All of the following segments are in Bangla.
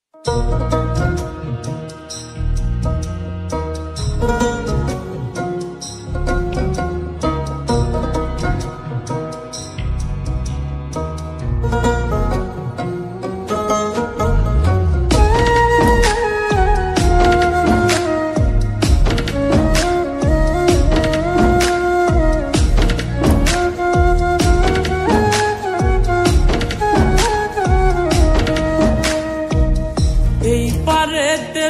এই পারেতে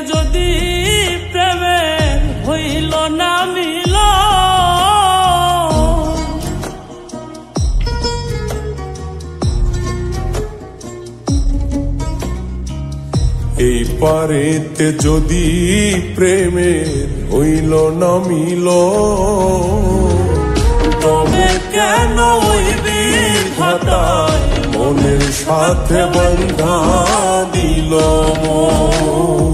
যদি প্রেমের হইল না মিল, তবে কেন ওই বিধাতায় মনের সাথে বন্ধা দিল মন?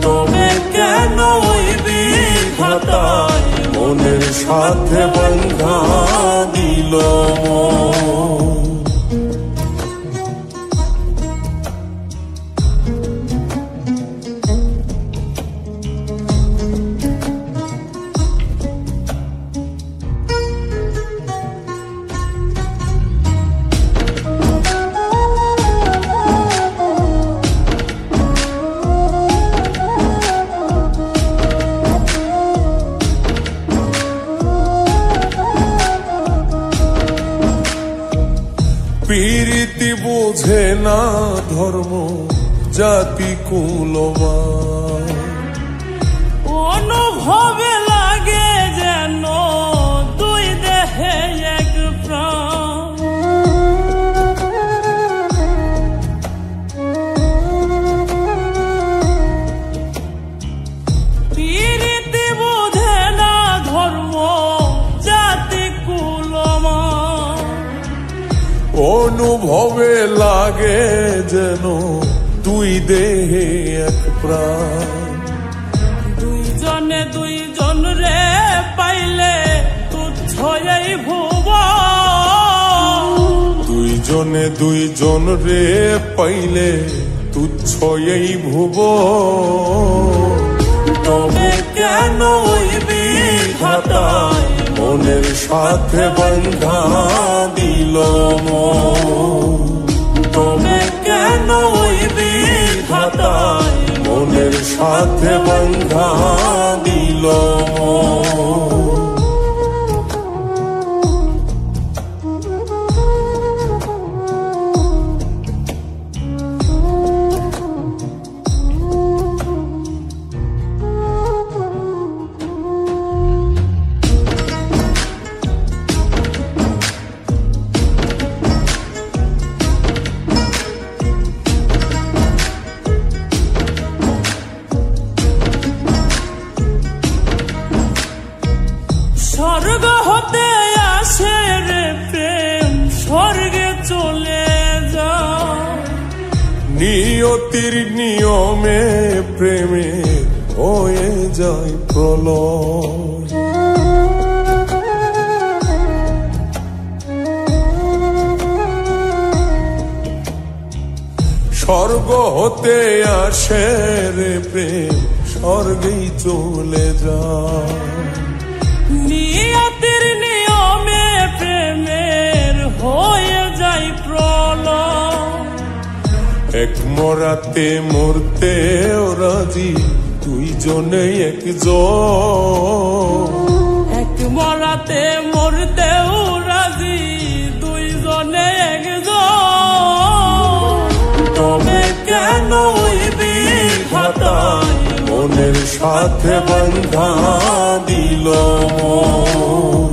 তবে কেন ওই বিধাতায় মনের সাথে বন্ধা দিল মন? প্রীতি বোঝে না ধর্ম জাতি কুলমান, অনুভবে লাগে যেন দুই দেহে এক প্রাণ। প্রীতি বোঝে না ধর্ম জাতি কুলমান, অনুভবে লাগে যেন দুই দেহে এক প্রাণ। দুইজনে দুইজন রে পাইলে তুচ্ছ এই ভুব, দুইজনে দুইজন রে পাইলে তুচ্ছ এই ভুব। তবে কেন ওই বিধাতায় মনের সাথে বন্ধা দিল মন? তবে কেন ওই বিধাতায় মনের সাথে বন্ধা দিল মন? স্বর্গ হতে আসে রে প্রেম, স্বর্গে চলে যায়। নিয়তির নিয়মে প্রেমে হয়ে যায় প্রলয়। স্বর্গ হতে আসে রে প্রেম, স্বর্গেই চলে যায়। নিয়তির নিয়মে প্রেমের হয়ে যায় প্রলয়। এক মরাতে মরতে রাজি দুইজনে একজন, এক মরাতে মরতেও রাজি দুইজনে একজন। তবে কেন ওই বিধাতায় মনের সাথে বন্ধা দিল মন?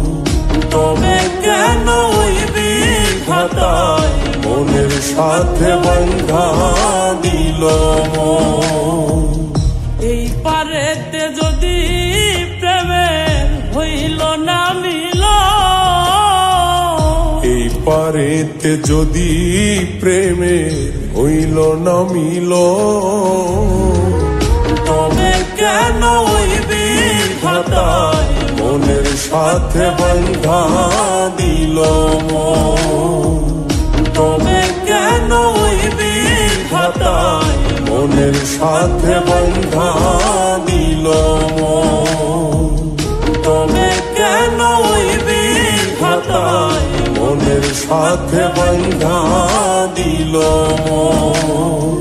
তবে কেন ওই বিধাতায় মনের সাথে বন্ধা দিল মন? এই পারেতে যদি প্রেমের হইল না মিল, এই পারেতে যদি প্রেমের হইল না মিল, তবে কেন ওই বিধাতায় মনের সাথে বন্ধা দিল মন? তবে কেন ওই বিধাতায় মনের মনের সাথে বন্ধা দিল মন। তবে কেন ওই বিধাতায় মনের সাথে বন্ধা দিল মন।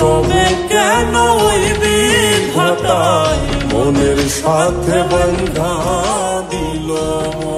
তবে কেন ওই বিধাতায় মনের সাথে বন্ধা দিল মন।